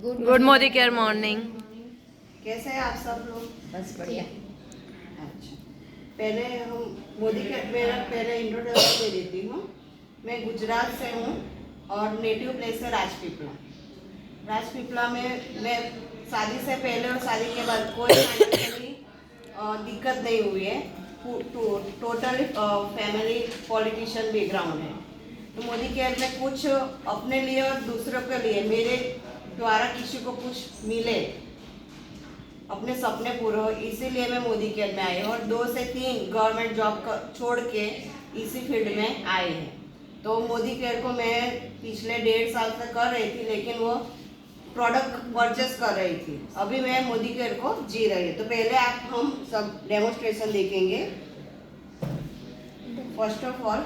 Good Modi care morning. कैसे हैं आप सब लोग? बस बढ़िया। अच्छा, पहले हम मोदी केयर मेरा पहले इंट्रोडक्शन दे देती हूँ। मैं गुजरात से हूँ और नेटिव प्लेस है राजपीपला। राजपीपला में मैं शादी से पहले और शादी के बाद कोई फाइनेंशियली दिक्कत नहीं हुई है। टोटली फैमिली पॉलिटिशियन बैकग्राउंड है। तो मोदी केयर में कुछ अपने लिए और दूसरों के लिए मेरे द्वारा किसी को कुछ मिले, अपने सपने पूरे हो, इसीलिए मैं मोदी केयर में आई हूँ। और 2 से 3 गवर्नमेंट जॉब छोड़ के इसी फील्ड में आए हैं। तो मोदी केयर को मैं पिछले 1.5 साल से कर रही थी, लेकिन वो प्रोडक्ट परचेस कर रही थी। अभी मैं मोदी केयर को जी रही हूँ। तो पहले हम सब डेमोन्स्ट्रेशन देखेंगे। फर्स्ट ऑफ ऑल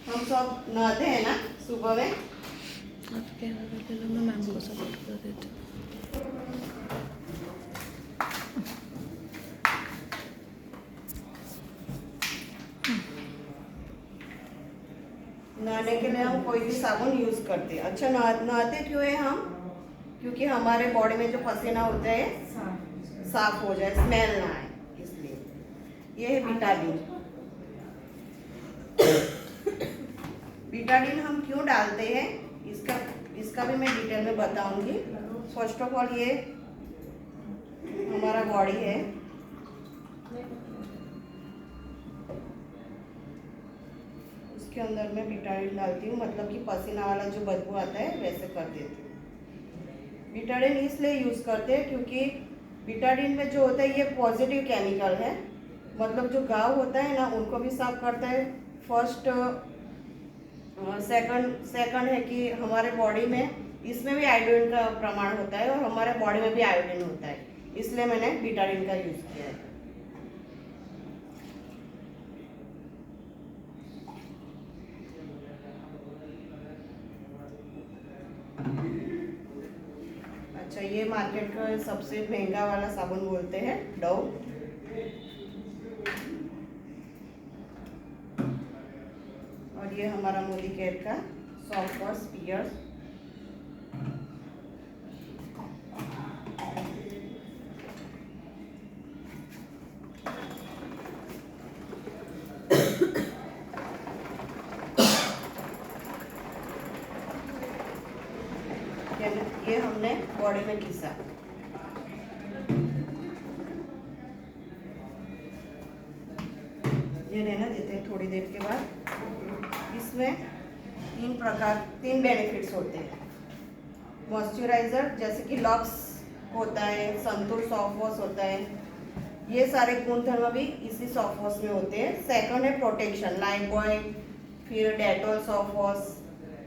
हम सब नहाते हैं ना सुबह में। मैं मैम को सपोर्ट कर देती हूँ। नहाने के लिए हम कोई भी साबुन यूज करते हैं। अच्छा, नहाते क्यों है हम? क्योंकि हमारे बॉडी में जो पसीना होता है साफ हो जाए, स्मेल ना आए, इसलिए। ये है बीटाडीन। बीटाडीन हम क्यों डालते हैं इसका भी मैं डिटेल में बताऊंगी। फर्स्ट ऑफ ऑल ये हमारा बॉडी है। उसके अंदर मैं बीटाडीन डालती हूँ, मतलब कि पसीना वाला जो बदबू आता है वैसे कर देती हूँ। बीटाडीन इसलिए यूज करते हैं क्योंकि बीटाडीन में जो होता है ये पॉजिटिव केमिकल है, मतलब जो घाव होता है ना उनको भी साफ करता है। फर्स्ट सेकंड है कि हमारे बॉडी में इसमें भी आयोडीन का प्रमाण होता है और हमारे बॉडी में भी आयोडीन होता है, इसलिए मैंने बीटाडीन का यूज किया है। अच्छा, ये मार्केट का सबसे महंगा वाला साबुन बोलते हैं, डव। और ये हमारा मोदी केयर का सॉफ्ट वॉश पियर्स। ये हमने बॉडी में घिसा। ये रहना देते हैं थोड़ी देर के बाद। इसमें 3 बेनिफिट्स होते हैं। मॉइस्चराइजर जैसे कि लक्स होता है, संतूर सॉफ्ट वॉश होता है, ये सारे गुणधर्म भी इसी सॉफ्ट वॉश में होते हैं। सेकंड है प्रोटेक्शन, लाइफबॉय, फिर डेटॉल सॉफ्ट वॉश,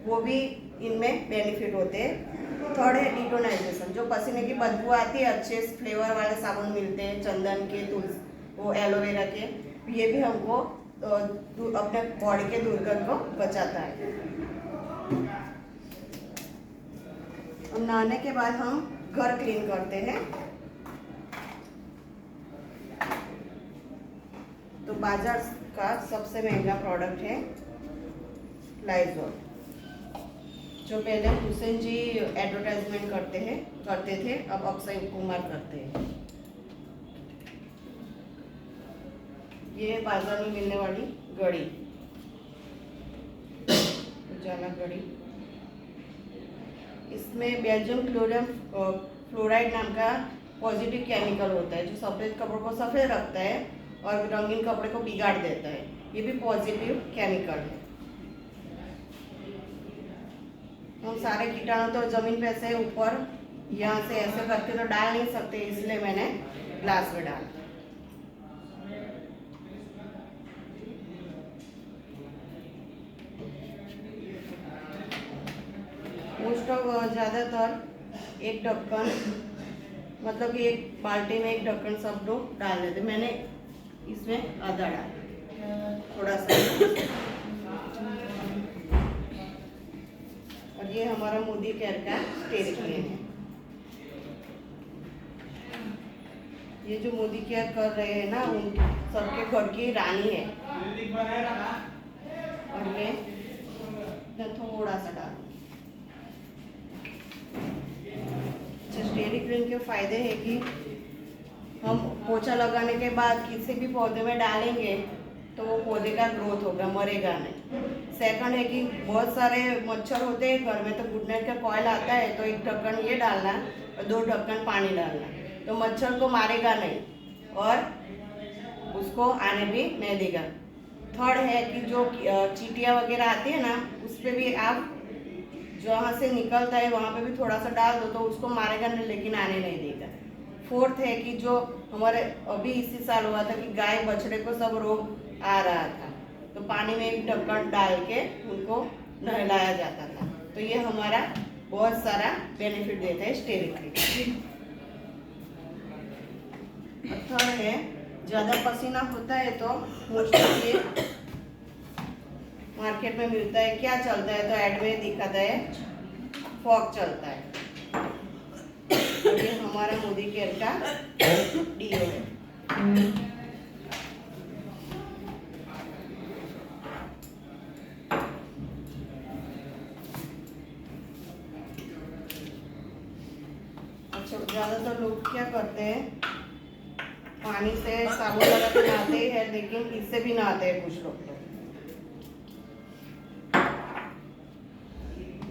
वो भी इनमें बेनिफिट होते हैं। थर्ड है डिटोनाइजेशन, जो पसीने की बदबू आती है, अच्छे फ्लेवर वाले साबुन मिलते हैं, चंदन के, तुलसी, वो एलोवेरा के, ये भी हमको अपने बॉडी के दुर्गंध को बचाता है। नहाने के बाद हम घर क्लीन करते हैं। तो बाजार का सबसे महंगा प्रोडक्ट है लाइजॉल, जो पहले हुसैन जी एडवर्टाइजमेंट करते थे, अब अक्षय कुमार करते हैं। ये बाजार में मिलने वाली गड़ी, उजाला गड़ी। इसमें बेंजोन फ्लोराइड नाम का पॉजिटिव केमिकल होता है, जो सफ़ेद कपड़ों को सफ़ेद रखता है और रंगीन कपड़े को बिगाड़ देता है। ये भी पॉजिटिव केमिकल है। हम सारे कीटाणु तो जमीन पे से ऊपर यहाँ से ऐसे करके तो डाल नहीं सकते, इसलिए मैंने ग्लास में डाला। मोस्ट ऑफ ज़्यादातर एक ढक्कन, मतलब कि एक बाल्टी में एक ढक्कन सब लोग डाल देते, मैंने इसमें आधा डाला, थोड़ा सा। और ये हमारा मोदी केयर का स्टेज है। ये जो मोदी केयर कर रहे हैं ना, उन सबके घर की रानी है। और ये थोड़ा सा डाल के फायदे हैं कि हम पोछा लगाने के बाद किसी भी पौधे में डालेंगे तो वो पौधे का ग्रोथ होगा, मरेगा नहीं। सेकंड है कि बहुत सारे मच्छर होते हैं घर में, तो गुड नाइट का कॉयल आता है, तो एक ढक्कन ये डालना और 2 ढक्कन पानी डालना, तो मच्छर को मारेगा नहीं और उसको आने भी नहीं देगा। थर्ड है कि जो चींटियाँ वगैरह आती है ना, उस पर भी आप जहाँ से निकलता है वहाँ पे भी थोड़ा सा डाल दो तो उसको मारेगा नहीं, लेकिन आने नहीं देगा। फोर्थ है कि जो हमारे अभी इसी साल हुआ था कि गाय बछड़े को सब रोग आ रहा था, तो पानी में एक ढक्कन डाल के उनको नहलाया जाता था, तो ये हमारा बहुत सारा बेनिफिट देता है स्टेरिक। थर्ड है ज़्यादा पसीना होता है तो मोस्टली ये मार्केट में मिलता है, क्या चलता है तो ऐड में दिखाता है फॉग चलता है, तो ये हमारा मोदी केयर का डीओ है। अच्छा, ज़्यादातर लोग क्या करते हैं, पानी से साबुन लगा के नहाते ही है, लेकिन इससे भी नहाते हैं कुछ लोग।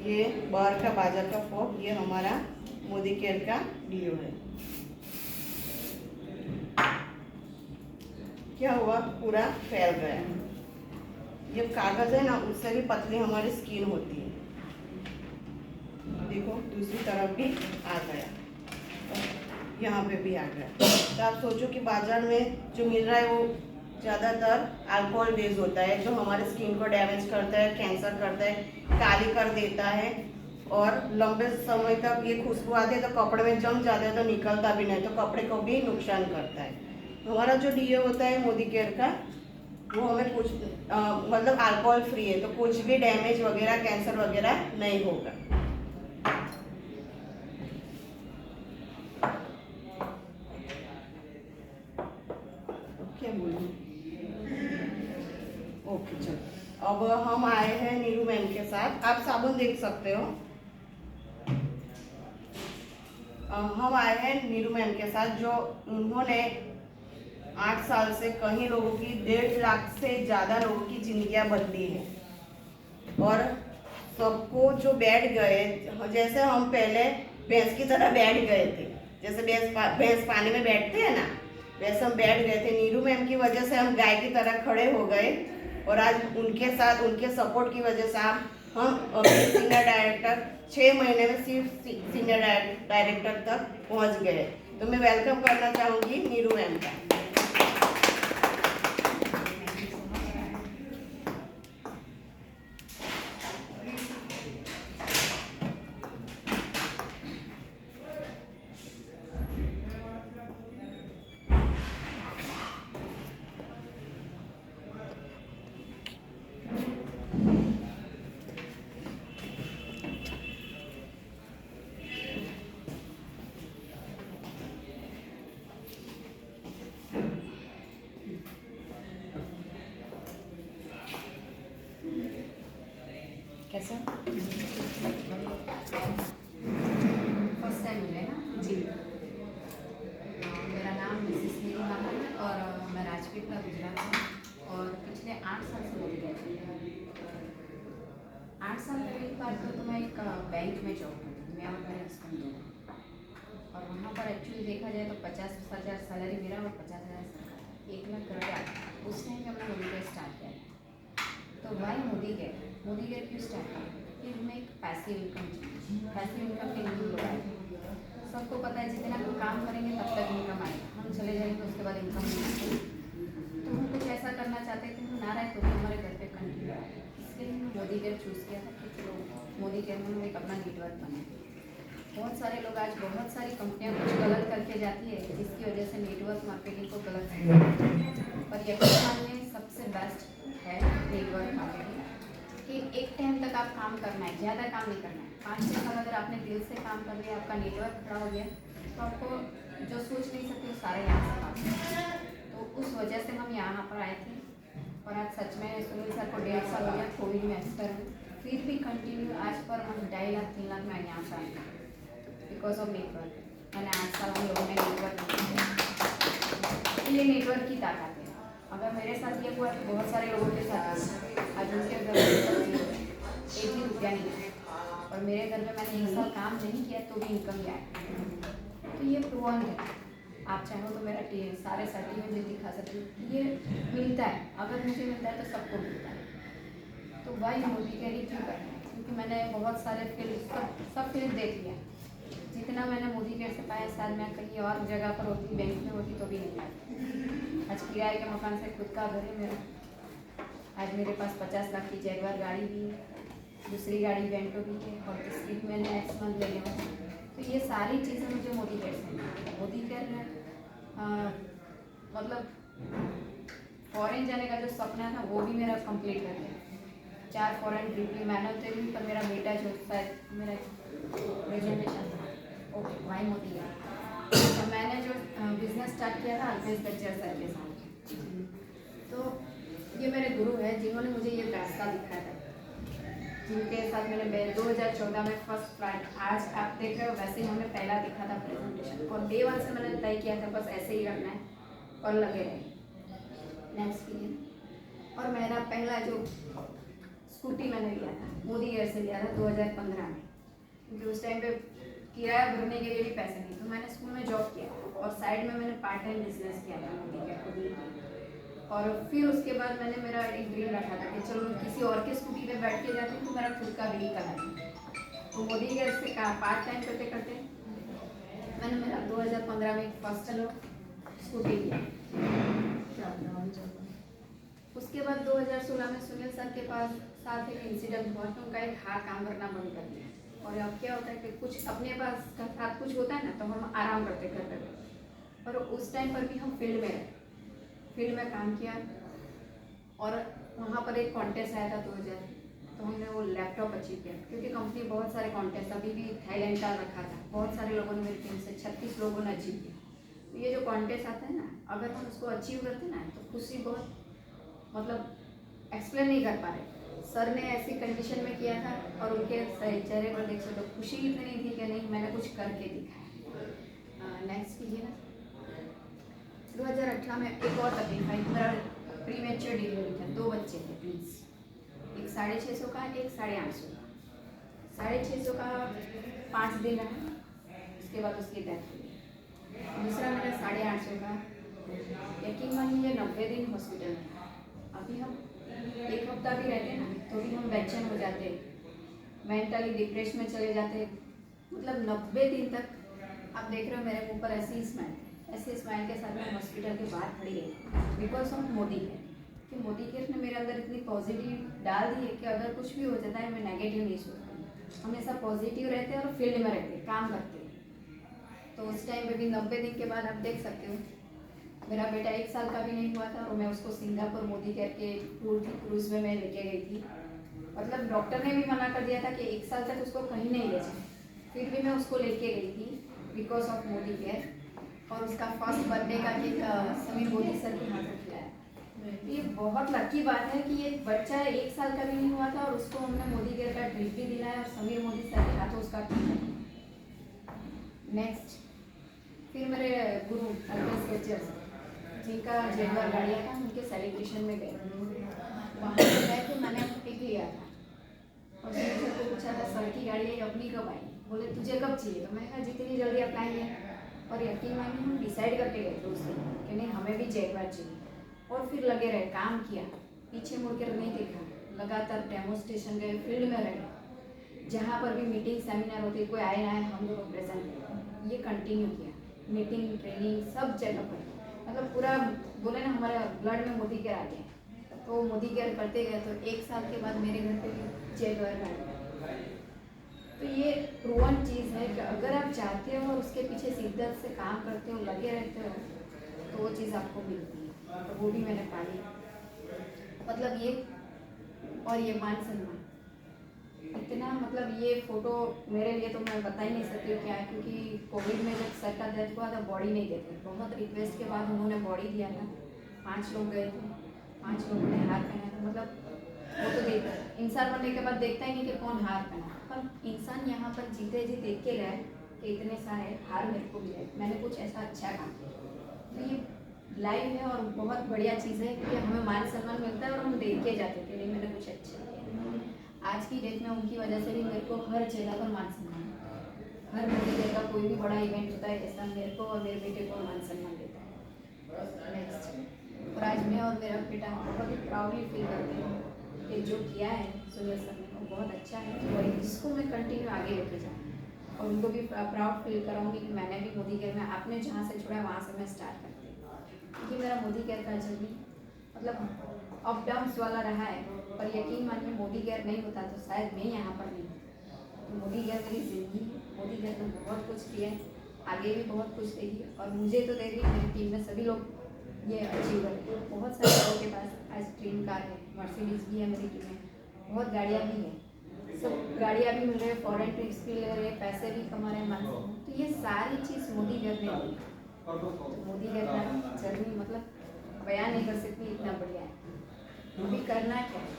ये बाहर का बाजार का फॉग, ये हमारा मोदी केयर का डीओ है। क्या हुआ, पूरा फैल गया। ये कागज है ना, उससे भी पतली हमारी स्किन होती है। देखो दूसरी तरफ भी आ गया, यहाँ पे भी आ गया। तो आप सोचो कि बाजार में जो मिल रहा है वो ज़्यादातर अल्कोहल बेस्ड होता है, जो हमारे स्किन को डैमेज करता है, कैंसर करता है, काली कर देता है, और लंबे समय तक ये खुशबू आती है तो कपड़े में जम जाता है, तो निकलता भी नहीं, तो कपड़े को भी नुकसान करता है। हमारा जो डीओ होता है मोदी केयर का, वो हमें कुछ मतलब अल्कोहल फ्री है, तो कुछ भी डैमेज वगैरह, कैंसर वगैरह नहीं होगा। क्या बोलूं? ओके चलो, अब हम आए हैं नीरू मैम के साथ। आप साबुन देख सकते हो। हम आए हैं नीरू मैम के साथ, जो उन्होंने 8 साल से कई लोगों की 1.5 लाख से ज़्यादा लोगों की जिंदगियां बदली है, और सबको जो बैठ गए, जैसे हम पहले भैंस की तरह बैठ गए थे, जैसे भैंस पानी में बैठते हैं ना, वैसे हम बैठ गए थे। नीरू मैम की वजह से हम गाय की तरह खड़े हो गए, और आज उनके साथ, उनके सपोर्ट की वजह से हम सीनियर डायरेक्टर 6 महीने में सिर्फ सीनियर डायरेक्टर तक पहुंच गए। तो मैं वेलकम करना चाहूँगी नीरू मैम का। कैसा? फर्स्ट टाइम मिले ना जी। मेरा नाम मिसेस नीरू नाम है और मैं राजपीपला गुजरात हूँ, और पिछले 8 साल से बोल रही हूँ। 8 साल पहले की बात करूँ तो मैं एक बैंक में जॉब करती थी, मैं और मेरे हस्बैंड दोनों, और वहाँ पर एक्चुअली देखा जाए तो 50,000 सैलरी मेरा और 50,000 सरकार, 1 लाख रुपया। उस टाइम में अपना मोदी केयर स्टार्ट किया। तो वाई मोदी केयर क्यों स्टार्ट किया? कि हमें एक पैसिव इनकम चाहिए। पैसिव इनकम के लिए लोग आए, सबको पता है जितना हम काम करेंगे तब तक इनकम आएगी, हम चले जाएंगे उसके बाद इनकम नहीं आएगी। तो हम कुछ ऐसा करना चाहते थे, हम ना रहे तो भी हमारे घर पे कंटिन्यू आए। इसके लिए हमने मोदी केयर चूज़ किया था कि चलो मोदी केयर में हम एक अपना नेटवर्क बनाए। बहुत सारे लोग, आज बहुत सारी कंपनियां कुछ गलत करके जाती है, जिसकी वजह से नेटवर्क मार्केटिंग को गलत पर यकीन मानिए सबसे बेस्ट है नेटवर्क मार्केटिंग, कि एक टाइम तक आप काम करना है, ज़्यादा काम नहीं करना है। 5-6 साल अगर आपने दिल से काम कर लिया, आपका नेटवर्क खड़ा हो गया, तो आपको जो सोच नहीं सकते वो सारे यहाँ से काम। तो उस वजह से हम यहाँ पर आए थे, और आज सच में सुनील सर को 1.5 साल हो गया कोविड में एक्सटर हूँ, फिर भी कंटिन्यू आज पर हम 2.5 लाख 3 लाख में यहाँ से आए बिकॉज ऑफ नेटवर्क। मैंने 8 साल हम लोगों ने नेटवर्क किया। ये नेटवर्क की ताकत है। अगर मेरे साथ ये हुआ तो बहुत सारे लोगों के साथ हुआ। आज उनके घर में एक भी रुपया नहीं है और मेरे घर में मैंने 1 साल काम नहीं किया तो भी इनकम आया। तो ये प्रूवन है। आप चाहो तो मेरा सारे सर्टिफिकेट दिखा सकते हो। ये मिलता है, अगर मुझे मिलता है तो सबको मिलता है। तो भाई मोदी केयर ही क्यों करना है? क्योंकि मैंने बहुत सारे फिल्म सब फिल्म देख लिया। जितना मैंने मोदी केयर से पाया शायद मैं कहीं और जगह पर होती, बैंक में होती तो भी नहीं पाती। आज किराए के मकान से खुद का घर है मेरा। आज मेरे पास 50 लाख की जैगवार गाड़ी भी है, दूसरी गाड़ी वेंटो भी है और तीसरी भी मैंने नेक्स्ट मंथ ले लिया। तो ये सारी चीज़ें मुझे मोदी केयर से मिली। मोदी केयर में मतलब फॉरेन जाने का जो सपना था वो भी मेरा कंप्लीट कर दिया। 4 फॉरेन ट्रिप ली मैंने होते भी, पर मेरा बेटा जो शायद मेरा प्रेजेंटेशन था ओके भाई मोदी केयर। तो मैंने जो बिजनेस स्टार्ट किया था अल्पेश वेंचर सर के साथ, तो ये मेरे गुरु हैं जिन्होंने मुझे ये रास्ता दिखाया था, जिनके साथ मैंने 2014 में फर्स्ट फ्लाइट, आज आप देख रहे हो वैसे ही हमने पहला देखा था प्रेजेंटेशन और डे 1 से मैंने तय किया था बस ऐसे ही रखना है और लगे रहे नेक्स्ट के। और मेरा पहला जो स्कूटी मैंने लिया था मोदी केयर से लिया था 2015 में, क्योंकि उस टाइम पे किराया भरने के लिए भी पैसे नहीं, तो मैंने स्कूल में जॉब किया और साइड में मैंने पार्ट टाइम बिजनेस किया था मोदी केयर को भी। और फिर उसके बाद मैंने मेरा एक ड्रीम रखा था कि चलो किसी और के स्कूटी पे बैठ के जाती हूँ तो मेरा खुद का व्हीकल है। तो मोदी केयर से पार्ट टाइम करते करते मैंने मेरा 2015 में फर्स्ट स्कूटी लिया। उसके बाद 2016 में सुनील सर के पास साथ एक इंसिडेंट हुआ तो उनका एक हाथ काम करना बंद कर दिया। और अब क्या होता है कि कुछ अपने पास का साथ कुछ होता है ना तो हम आराम करते करते, और उस टाइम पर भी हम फील्ड में काम किया और वहाँ पर एक कॉन्टेस्ट आया था 2000, तो हमने वो लैपटॉप अचीव किया। क्योंकि कंपनी बहुत सारे कॉन्टेस्ट अभी भी थाईलैंड का रखा था, बहुत सारे लोगों ने मेरी टीम से 36 लोगों ने अचीव किया। तो ये जो कॉन्टेस्ट आता है ना, अगर हम उसको अचीव करते ना तो खुशी बहुत मतलब एक्सप्लेन नहीं कर पा रहे। सर ने ऐसी कंडीशन में किया था और उनके चेहरे पर देख सकते हो खुशी इतनी थी कि नहीं मैंने कुछ करके दिखाया। नेक्स्ट कीजिए ना। 2018 में एक और तकलीफ आई, मेरा प्री मैच्योर डिलीवरी था, 2 बच्चे थे प्लीज, एक 650 का एक 850 का। 650 का 5 दिन रहा, उसके बाद उसकी डेथ हो गई। दूसरा मेरा 850 का, यकीन मानिए 90 दिन हॉस्पिटल में। अभी हम 1 हफ्ता भी रहते ना तो भी हम बेचैन हो जाते, मेंटली डिप्रेशन में चले जाते। मतलब 90 दिन तक आप देख रहे हो मेरे मुँह पर ऐसी स्माइल के साथ मैं हॉस्पिटल के बाहर खड़ी है बिकॉज ऑफ मोदी केयर। कि मोदी केयर ने मेरे अंदर इतनी पॉजिटिव डाल दी है कि अगर कुछ भी हो जाता है मैं नेगेटिव नहीं सोचती, हमेशा पॉजिटिव रहते हैं और फील्ड में रहते हैं, काम करते हैं। तो उस टाइम पे भी 90 दिन के बाद आप देख सकते हो मेरा बेटा 1 साल का भी नहीं हुआ था और मैं उसको सिंगापुर मोदी केयर के टूर की क्रूज में मैं लेके गई थी। मतलब डॉक्टर ने भी मना कर दिया था कि 1 साल तक उसको कहीं नहीं ले जाए, फिर भी मैं उसको लेके गई थी बिकॉज ऑफ मोदी केयर। और उसका फर्स्ट बर्थडे का केक समीर मोदी सर के हाथ में खिलाया। ये बहुत लकी बात है कि ये बच्चा 1 साल का भी नहीं हुआ था और उसको हमने मोदी केयर का ड्रिप भी दिलाया और समीर मोदी सर के हाथों उसका नेक्स्ट। फिर मेरे गुरु अल्पेश वेंचर जिनका जैगवार गाड़ियाँ था उनके सेलिब्रेशन में गए, वहाँ पर गए तो मैंने पिक लिया था और सर को पूछा था सर की गाड़ी अपनी कब आई, बोले तुझे कब चाहिए, तो मैं कहा जितनी जल्दी अप्लाई है। और यकीन मानिए हम डिसाइड करके गए थे उस दिन कि नहीं हमें भी जैगवार चाहिए, और फिर लगे रहे, काम किया, पीछे मुड़ कर नहीं देखा, लगातार डेमोस्ट्रेशन गए, फील्ड में रहे, जहाँ पर भी मीटिंग सेमिनार होती कोई आए ना आए हम लोग प्रेजेंट ये कंटिन्यू किया, मीटिंग ट्रेनिंग सब जगह पर। मतलब पूरा बोले ना हमारे ब्लड में मोदी केयर आ गया, तो मोदी केयर करते गए। तो 1 साल के बाद मेरे घर पे भी जैगवार गाड़ी। तो ये प्रूवन चीज़ है कि अगर आप चाहते हो और उसके पीछे शिद्दत से काम करते हो, लगे रहते हो, तो वो चीज़ आपको मिलती है। तो वो भी मैंने पाली। मतलब ये और ये मान सम्मान इतना, मतलब ये फ़ोटो मेरे लिए तो मैं बता ही नहीं सकती क्या है, क्योंकि कोविड में जब सर का डेथ हुआ था बॉडी नहीं देते, बहुत रिक्वेस्ट के बाद उन्होंने बॉडी दिया था। 5 लोग गए थे, 5 लोगों ने हार पहना था। मतलब वो तो इंसान बनने के बाद देखता ही नहीं कि कौन हार पहना, पर इंसान यहाँ पर जीते जी देख के गए कि इतने सारे हार मेरे को मिले, मैंने कुछ ऐसा अच्छा काम किया। तो ये लाइव है और बहुत बढ़िया चीज़ है कि हमें मान सम्मान मिलता है और हम देख के जाते हैं कि नहीं मैंने कुछ अच्छा किया। आज की डेट में उनकी वजह से भी मेरे को हर जगह पर मान सम्मान, हर मोदी केयर का कोई भी बड़ा इवेंट होता है ऐसा मेरे को और मेरे बेटे को मान सम्मान देता है। नेक्स्ट, और आज मैं और मेरा बेटा बहुत ही प्राउडली फील करते हैं कि जो किया है सुनील सर ने वो बहुत अच्छा है और इसको मैं कंटिन्यू आगे लेके जाऊँ और उनको भी प्राउड फील कराऊंगी कि मैंने भी मोदी केयर में आपने जहाँ से छोड़ा वहाँ से मैं स्टार्ट करती हूँ। क्योंकि मेरा मोदी केयर का जर्नी मतलब अप डाउन्स वाला रहा है, पर यकीन मानिए मोदी केयर नहीं होता तो शायद मैं यहाँ पर नहीं होती। तो मोदी केयर मेरी ज़िंदगी है, मोदी केयर ने बहुत कुछ किया है, आगे भी बहुत कुछ देगी और मुझे तो देगी, मेरी टीम में सभी लोग ये अचीव करेंगे। बहुत सारे लोगों के पास आज ड्रीम कार है, मर्सिडीज भी है मेरी टीम में, बहुत गाड़ियाँ भी हैं, सब गाड़ियाँ भी मिल रही है, फॉरेन ट्रिप्स भी ले रहे हैं, पैसे भी कमा रहे हैं मान। तो ये सारी चीज़ मोदी केयर ने दी। तो मोदी केयर का जर्नी मतलब बयान नहीं कर सकती, इतना बढ़िया है। अभी करना क्या है,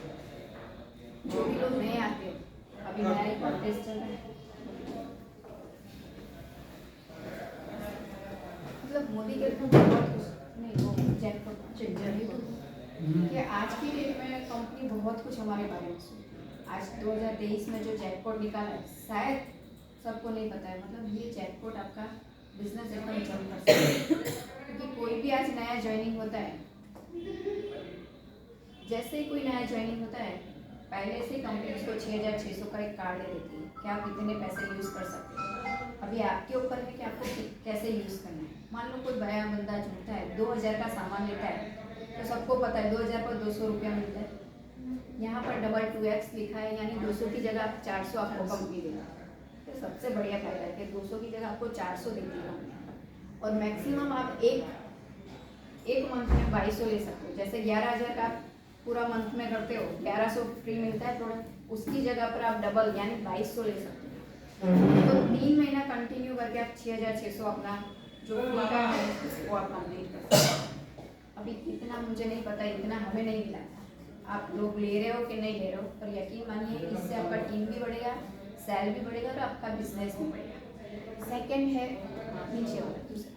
जो भी लोग नए आते हैं, अभी नया एक कॉन्टेस्ट चल रहा है, मतलब मोदी केयर को बहुत कुछ नहीं, वो जैकपॉट जर्नी कि आज की डेट में कंपनी बहुत कुछ हमारे बारे में सोचती है। आज 2023 में जो जैकपॉट निकाला है शायद सबको नहीं पता है, मतलब ये जैकपॉट आपका बिजनेस एकदम जम कर सकता है। क्योंकि कोई भी आज नया ज्वाइनिंग होता है, जैसे ही कोई नया ज्वाइनिंग होता है पहले से कंपनी उसको 6,600 का एक कार्ड दे देती है कि आप इतने पैसे यूज़ कर सकते हैं। अभी आपके ऊपर है कि आपको कैसे यूज़ करना है। मान लो कोई बड़ा बंदा जुड़ता है 2,000 का सामान लेता है तो सबको पता है 2,000 पर 200 रुपया मिलता है। यहाँ पर डबल 2x लिखा है, यानी 200 की जगह आप 400 आपको कंपनी देगा। तो सबसे बढ़िया फायदा है कि 200 की जगह आपको 400 देती है कंपनी, और मैक्सिमम आप एक मंथ में 2,200 ले सकते हो। जैसे 11,000 का पूरा मंथ में करते हो, 1,100 फ्री मिलता है प्रोडक्ट, उसकी जगह पर आप डबल यानी 2,200 ले सकते हो। तो 3 महीना कंटिन्यू करके आप 6,600 अपना जो फ्री का है वो आप कंप्लीट कर सकते हो। अभी इतना मुझे नहीं पता, इतना हमें नहीं मिला, आप लोग ले रहे हो कि नहीं ले रहे हो, पर यकीन मानिए इससे आपका टीम भी बढ़ेगा, सेल भी बढ़ेगा और आपका बिजनेस भी बढ़ेगा। सेकंड है नीचे वाला दूसरा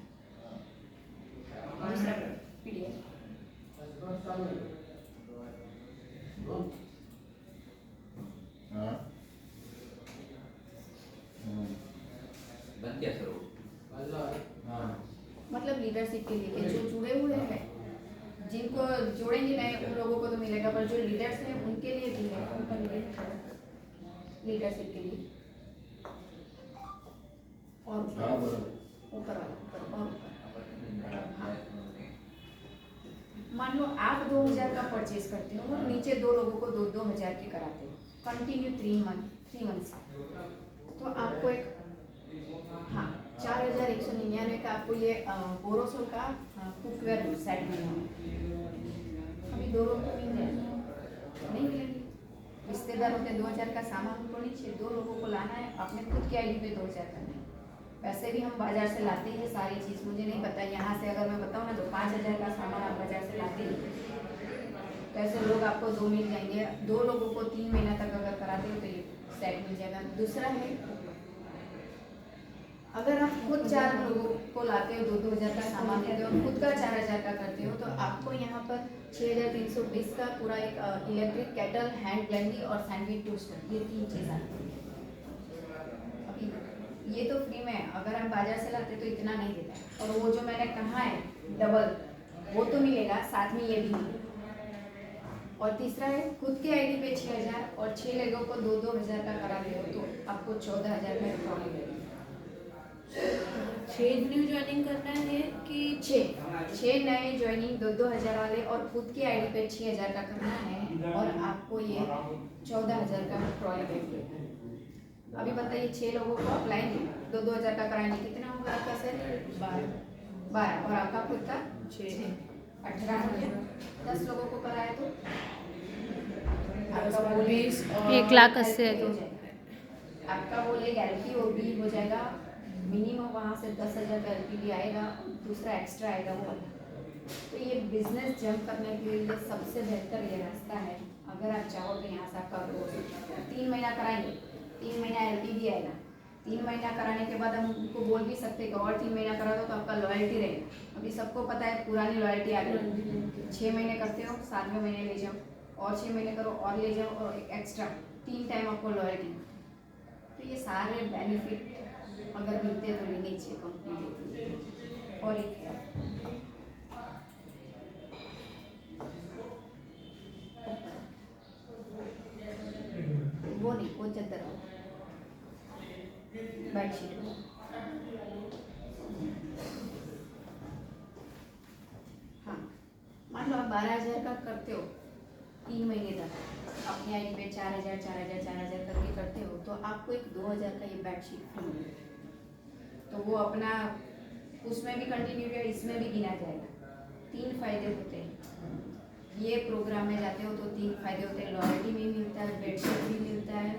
पीडीएफ। मतलब लीडरशिप के लिए कि जो जुड़े हुए हैं, जिनको जोड़ेंगे नए उन लोगों को तो मिलेगा, पर जो लीडर्स हैं उनके लिए भी है, उनका लीडरशिप के लिए। और ऊपर वाला हाँ। मान लो आप 2,000 का परचेज करते हो और नीचे 2 लोगों को 2,000 के कराते हो कंटिन्यू 3 मंथ, तो आपको एक 4,199 का आपको ये बोरोसिल का कुकवेयर सेट मिलेगा। अभी 2 लोगों को नहीं मिलेगी, रिश्तेदारों के 2,000 का सामान उनको नीचे 2 लोगों को लाना है, अपने खुद की आईडी पे 2,000 करना है। वैसे भी हम बाजार से लाते हैं सारी चीज़, मुझे नहीं पता यहाँ से अगर मैं बताऊँ ना तो 5,000 का सामान आप बाजार से लाते हैं, तो ऐसे लोग आपको 2 मिल जाएंगे। 2 लोगों को 3 महीना तक अगर कराते हो तो ये सेट मिल जाएगा। दूसरा है अगर आप खुद 4 लोगों को लाते हो, 2,000 का सामान लेते हो, खुद का 4,000 का करते हो, तो आपको यहाँ पर 6,320 का पूरा एक इलेक्ट्रिक केटल, हैंड ब्लेंडर और सैंडविच टोस्टर, ये 3 चीज़ आती है। अभी ये तो फ्री में है, अगर हम बाजार से लाते तो इतना नहीं देता है, और वो जो मैंने कहा है डबल वो तो मिलेगा, साथ में ये भी मिलेगा। और तीसरा है खुद के आईडी पे 6,000 और 6 लोगों को 2,000 का कराते हो तो आपको 14,000 में प्रॉफिट मिलेगा। 6 न्यू ज्वाइनिंग करना है कि 6 नए ज्वाइनिंग 2,000 वाले और खुद की आईडी पे 6,000 का करना है और आपको ये 14,000 का प्रॉफिट। अभी बताइए 6 लोगों को अप्लाई 2,000 का कराएंगे, कितना होगा आपका सर? 12 और आपका खुद का 6 18 हो गया। 10 लोगों को कराया तो आपका बोल 1,80,000 आपका बोले गैरेंटी वो भी हो जाएगा। मिनिमम वहाँ से 10,000 का एलपीडी आएगा, दूसरा एक्स्ट्रा आएगा वो। तो ये बिजनेस जंप करने के लिए सबसे बेहतर ये रास्ता है। अगर आप चाहो तो यहाँ से आपका 3 महीना कराएंगे, 3 महीना एलपीडी आएगा, 3 महीना कराने के बाद हम उनको बोल भी सकते हैं कि और 3 महीना करा दो तो आपका लॉयल्टी रहेगा। अभी सबको पता है पुरानी लॉयल्टी आ गई, 6 महीने करते हो 7वें महीने ले जाओ और 6 महीने करो और ले जाओ और एक एक्स्ट्रा 3 टाइम आपको लॉयल्टी। तो ये सारे बेनिफिट अगर मिलते हैं तो लेने चाहिए कंपनी देती है। और एक वो नहीं, वो चादर बेडशीट। हाँ, मान लो आप 12,000 का करते हो 3 महीने तक अपनी आईडी पे 4,000 4,000 4,000 करके करते हो तो आपको एक 2,000 का ये बेडशीट फ्री मिलेगा। तो वो अपना उसमें भी कंटिन्यू है, इसमें भी गिना जाएगा। 3 फायदे होते हैं ये प्रोग्राम में जाते हो तो 3 फायदे होते हैं, लॉयल्टी भी मिलता है, बेडशीट भी मिलता है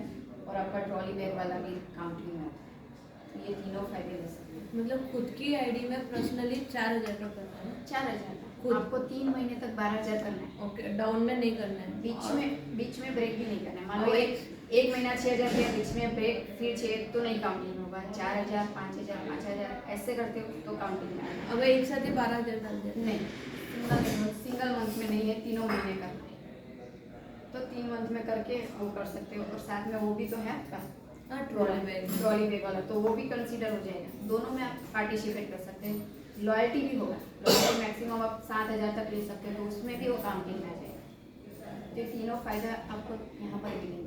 और आपका ट्रॉली बैग वाला भी काउंटिंग में आता है। तो ये तीनों फायदे ले सकते हैं। मतलब खुद की आईडी में पर्सनली 4,000 का करना है। 4,000 खुद? आपको 3 महीने तक 12,000 करना है। ओके, डाउन में नहीं करना है। बीच में ब्रेक भी नहीं करना है। मान लो और एक महीना 6,000 किया, बीच में ब्रेक फिर 6 तो नहीं काउंटिंग होगा। 4,000 5,000 5,000 ऐसे करते हो तो काउंटिंग में आएगा। अगर एक साथ ही 12,000 डाल दिया नहीं, सिंगल मंथ में नहीं है, तीनों महीने का। तो 3 मंथ में करके वो कर सकते हो और साथ में वो भी तो है आपका हाँ, ट्रॉली बैग वाला, तो वो भी कंसीडर हो जाएगा। दोनों में आप पार्टिसिपेट कर सकते हैं। लॉयल्टी भी होगा, लॉयल्टी मैक्सिमम आप 7,000 तक ले सकते हो तो उसमें भी वो काउंटिंग में आ जाएगा। तो तीनों फायदा आपको यहाँ पर मिलेंगे।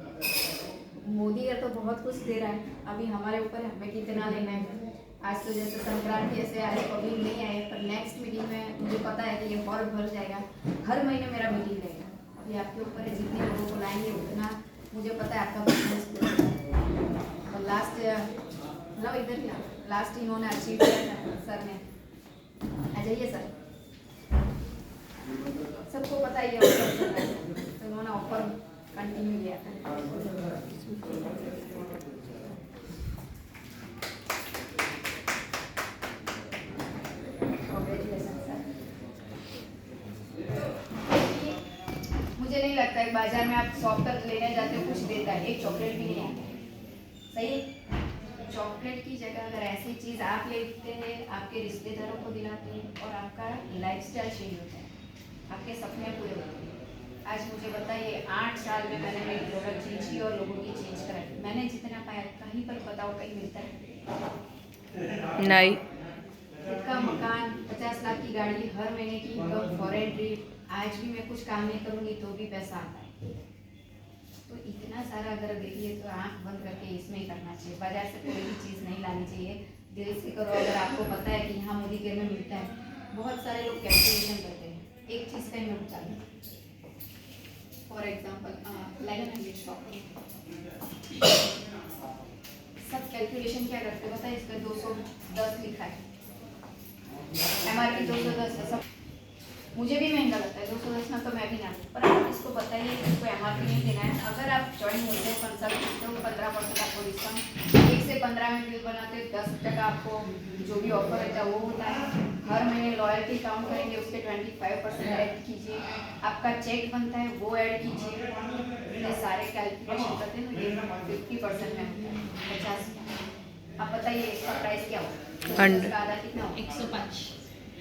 मोदी का तो बहुत कुछ दे रहा है, अभी हमारे ऊपर है हमें कितना लेना है। आज तो जैसे संक्रांति ऐसे आए, पब्लिक नहीं आए, पर नेक्स्ट मीटिंग में मुझे पता है कि ये हॉल भर जाएगा। हर महीने मेरा मीटिंग रहेगा। अभी आपके ऊपर है, जितने लोगों को लाएंगे उतना मुझे पता है आपका बिजनेस। और लास्ट मतलब इधर ही लास्ट इन्होंने अचीव किया था सर ने। आ जाइए सर, सबको पता ही है तो उन्होंने ऑफर कंटिन्यू किया था। मुझे नहीं लगता है बाजार में आप शॉप तक लेने जाते हो कुछ देता है, एक चॉकलेट भी नहीं आता है। सही, चॉकलेट की जगह अगर ऐसी चीज़ आप लेते हैं, आपके रिश्तेदारों को दिलाते हैं और आपका लाइफस्टाइल चेंज होता है, आपके सपने पूरे होते हैं। आज मुझे बताइए 8 साल में मैंने मेरी प्रोडक्ट चेंज की और लोगों की चेंज कराई। मैंने जितना पाया कहीं पर बताओ कहीं मिलता है? नहीं। खुद का मकान, 50 लाख की गाड़ी, हर महीने की इनकम, फॉरेन ट्रिप। आज भी मैं कुछ काम नहीं करूँगी तो भी पैसा आता है। तो इतना सारा अगर देखिए तो आंख बंद करके इसमें ही करना चाहिए। बाजार से कोई भी चीज़ नहीं लानी चाहिए, दिल से करो। अगर आपको पता है कि यहाँ मोदी केयर में मिलता है, बहुत सारे लोग कैलकुलेशन करते हैं एक चीज़ का ही नोट चालू। फॉर एग्जाम्पल लाइक शॉप, सब कैलकुलेशन क्या करते हैं पता है? इसका 210 लिखा है, MRP 210 है। सब मुझे भी महंगा लगता है 210 में, तो मैं भी ना, पर आप इसको बताइए कि इसको MRP नहीं देना है। अगर आप ज्वाइन होते हैं कंसल्ट तो 15% आपको डिस्काउंट, 1 से 15 में बिल बनाते 10% आपको जो भी ऑफर रहता है वो होता है। हर महीने लॉयल्टी काउंट करेंगे, उसके 25% ऐड कीजिए। आपका चेक बनता है वो ऐड कीजिए। ये सारे कैलकुलेशन करते हैं तो ये 50% में होता है, 50। आप बताइए इसका प्राइस क्या होगा? इसका आधा कितना होगा?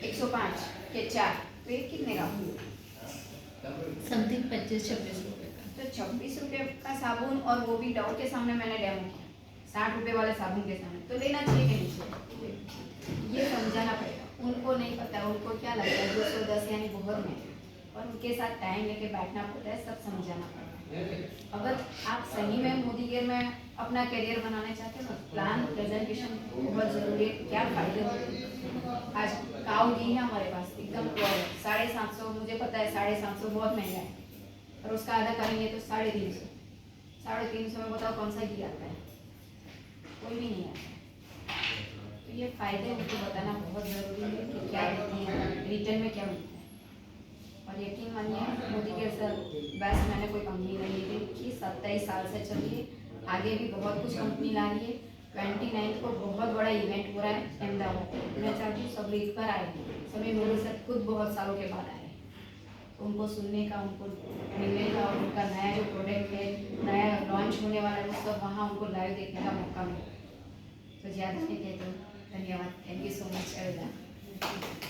105 के 4 तो ये कितने का समथिंग 25-26 रुपये का। तो 26 रुपये का साबुन, और वो भी डाउट के सामने मैंने डेमो किया, 60 रुपये वाले साबुन के सामने। तो लेना चाहिए कि नहीं चाहिए, ये समझाना पड़ेगा। उनको नहीं पता, उनको क्या लगता है 210 यानी बहुत महंगा, और उनके साथ टाइम लेके बैठना पड़ता है, सब समझाना पड़ता है। अगर आप सही में मोदी केयर में अपना करियर बनाना चाहते हो, प्लान प्रेजेंटेशन बहुत ज़रूरी है। क्या फायदे होते हैं? आज काऊ घी है हमारे पास, एकदम प्योर है, 750। मुझे पता है 750 बहुत महंगा है, और उसका आधा करेंगे तो 350। 350 में बताओ कौन सा घी आता है? कोई भी नहीं आता। तो ये फायदे उनको बताना बहुत ज़रूरी है कि क्या देती है, रिटर्न में क्या मिलता है। और यकीन मानिए मोदी केयर से बेस्ट मैंने कोई कंपनी नहीं ली थी। 27 साल से चल रही है, आगे भी बहुत कुछ कंपनी ला रही है। 29 को बहुत बड़ा इवेंट हो रहा है अहमदाबाद। मैं चाहती हूँ सब लीड पर आए, सभी मोदी सर खुद बहुत सालों के बाद आए, तो उनको सुनने का, उनको मिलने का, और उनका नया जो प्रोडक्ट है, नया लॉन्च होने वाला है, वो सब वहाँ उनको लाइव देखने का मौका मिले। याद रखेंगे तो धन्यवाद, thank you so much Avida.